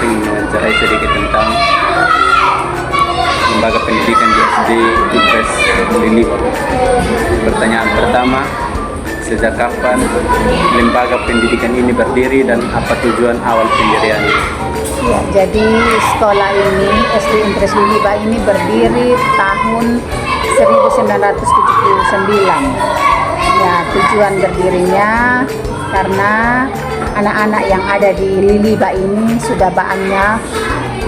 ingin mencerai sedikit tentang lembaga pendidikan di SD Impres Lili. Pertanyaan pertama, sejak kapan lembaga pendidikan ini berdiri dan apa tujuan awal pendiriannya? Ya, jadi sekolah ini, SD Impres Liliba ini berdiri tahun 1979. Ya, tujuan berdirinya karena anak-anak yang ada di Liliba ini sudah banyak.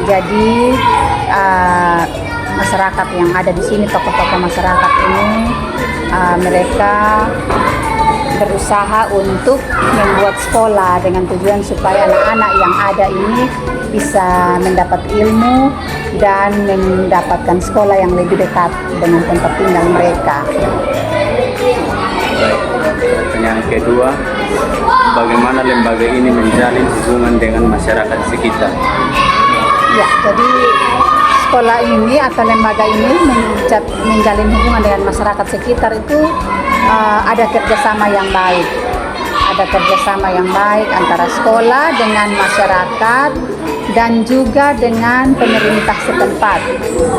Jadi masyarakat yang ada di sini, tokoh-tokoh masyarakat ini, mereka berusaha untuk membuat sekolah dengan tujuan supaya anak-anak yang ada ini bisa mendapat ilmu dan mendapatkan sekolah yang lebih dekat dengan tempat tinggal mereka. Baik, pertanyaan kedua, bagaimana lembaga ini menjalin hubungan dengan masyarakat sekitar? Ya, jadi sekolah ini atau lembaga ini menjalin hubungan dengan masyarakat sekitar itu ada kerjasama yang baik. Ada kerjasama yang baik antara sekolah dengan masyarakat dan juga dengan pemerintah setempat.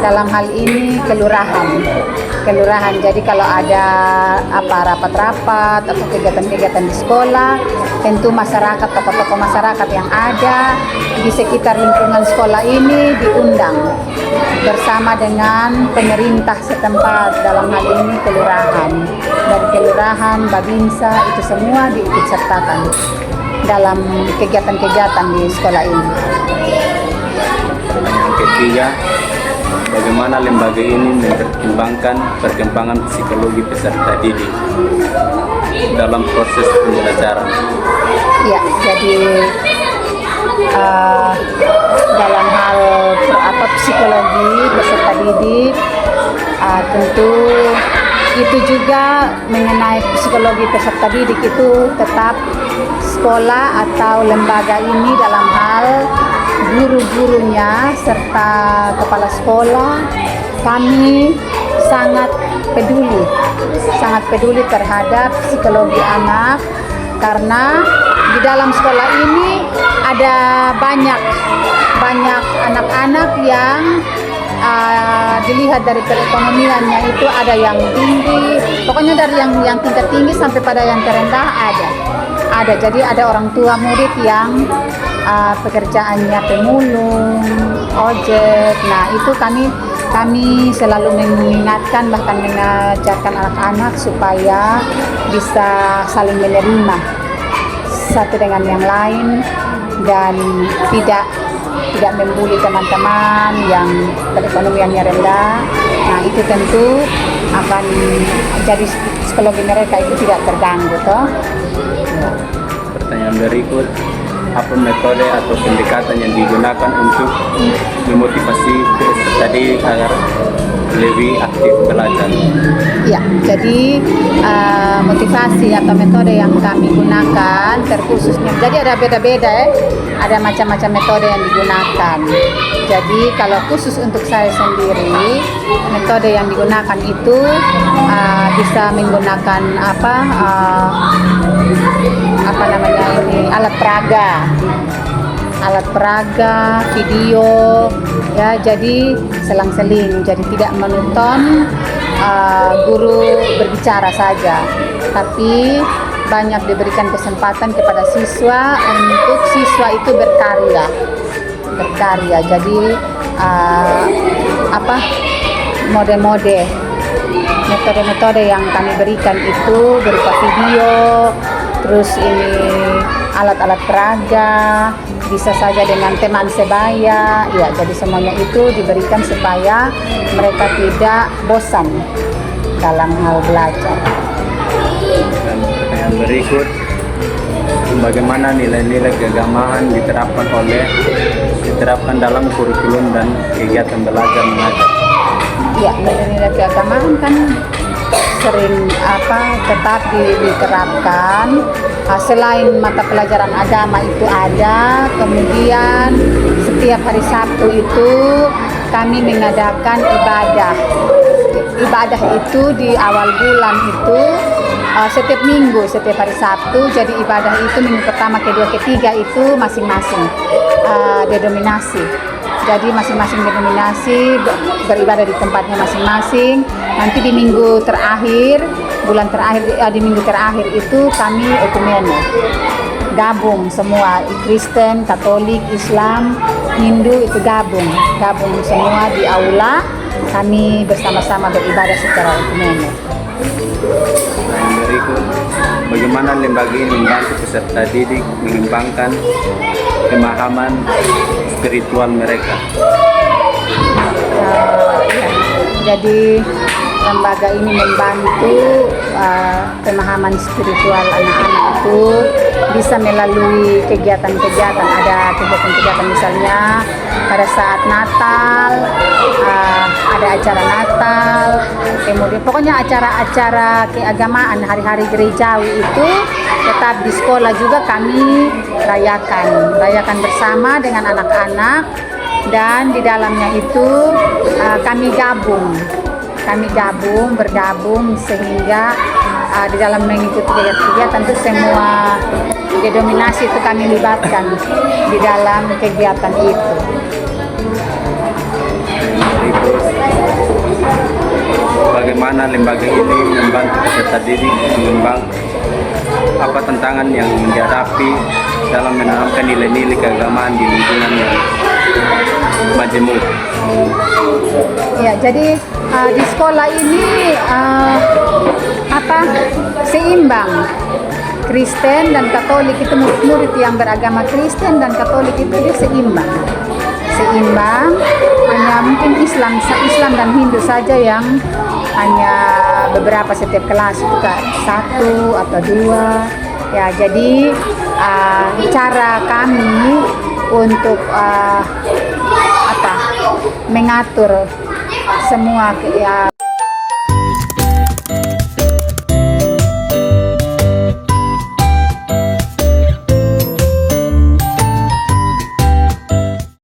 Dalam hal ini kelurahan. Jadi kalau ada rapat-rapat atau kegiatan-kegiatan di sekolah, tentu masyarakat, tokoh-tokoh masyarakat yang ada di sekitar lingkungan sekolah ini diundang bersama dengan pemerintah setempat, dalam hal ini kelurahan. Dari kelurahan, babinsa, itu semua diikut sertakan dalam kegiatan-kegiatan di sekolah ini. Pertanyaan ketiga, bagaimana lembaga ini mempertimbangkan perkembangan psikologi peserta didik dalam proses pembelajaran? Ya, jadi dalam hal psikologi peserta didik, tentu itu juga mengenai psikologi peserta didik itu tetap sekolah atau lembaga ini dalam hal guru-gurunya serta kepala sekolah, kami sangat peduli terhadap psikologi anak, karena di dalam sekolah ini ada banyak anak-anak yang dilihat dari perekonomiannya itu ada yang tinggi, pokoknya dari yang tingkat tinggi sampai pada yang terendah ada. Jadi ada orang tua murid yang pekerjaannya pemulung, ojek. Nah, itu kami selalu mengingatkan, bahkan mengajarkan anak-anak supaya bisa saling menerima satu dengan yang lain dan tidak membuli teman-teman yang perekonomiannya rendah. Nah, itu tentu akan jadi psikologi mereka itu tidak terganggu, toh. Pertanyaan berikut, apa metode atau pendekatan yang digunakan untuk memotivasi peserta didik agar lebih aktif belajar? Ya, jadi motivasi atau metode yang kami gunakan terkhususnya, jadi ada beda-beda ada macam-macam metode yang digunakan. Jadi kalau khusus untuk saya sendiri, metode yang digunakan itu bisa menggunakan alat peraga, video, ya, jadi selang-seling, jadi tidak menonton guru berbicara saja, tapi banyak diberikan kesempatan kepada siswa untuk siswa itu berkarya. Jadi metode yang kami berikan itu berupa video, terus ini alat-alat peraga, bisa saja dengan teman sebaya, ya, jadi semuanya itu diberikan supaya mereka tidak bosan dalam hal belajar. Dan pertanyaan berikut, bagaimana nilai-nilai keagamaan diterapkan dalam kurikulum dan kegiatan belajar mengajar? Ya, nilai-nilai keagamaan kan sering tetap diterapkan. Selain mata pelajaran agama itu ada, kemudian setiap hari Sabtu itu kami mengadakan ibadah itu di awal bulan itu setiap minggu, setiap hari Sabtu. Jadi ibadah itu minggu pertama, kedua, ketiga itu masing-masing denominasi. Jadi masing-masing denominasi beribadah di tempatnya masing-masing. Nanti di minggu terakhir, bulan terakhir, di minggu terakhir itu kami ekumene. Gabung semua, Kristen, Katolik, Islam, Hindu itu gabung semua di aula. Kami bersama-sama beribadah secara ekumene. Yang berikut, bagaimana lembaga ini membantu peserta didik mengembangkan pemahaman spiritual mereka? Ya. Jadi lembaga ini membantu pemahaman spiritual anak-anak itu bisa melalui kegiatan-kegiatan. Ada kegiatan-kegiatan misalnya pada saat Natal, ada acara Natal, kemudian pokoknya acara-acara keagamaan hari-hari gerejawi itu tetap di sekolah juga kami rayakan bersama dengan anak-anak, dan di dalamnya itu kami bergabung sehingga di dalam mengikuti kegiatan itu semua denominasi itu kami libatkan di dalam kegiatan itu. Berikut, bagaimana lembaga ini membantu peserta didik mengembang apa tantangan yang dihadapi dalam menanamkan nilai-nilai keagamaan di lingkungan yang majemuk. Ya, jadi di sekolah ini seimbang. Kristen dan Katolik itu murid yang beragama Kristen dan Katolik itu dia seimbang. Hanya mungkin Islam dan Hindu saja yang hanya beberapa setiap kelas itu satu atau dua. Ya, jadi cara kami untuk mengatur semua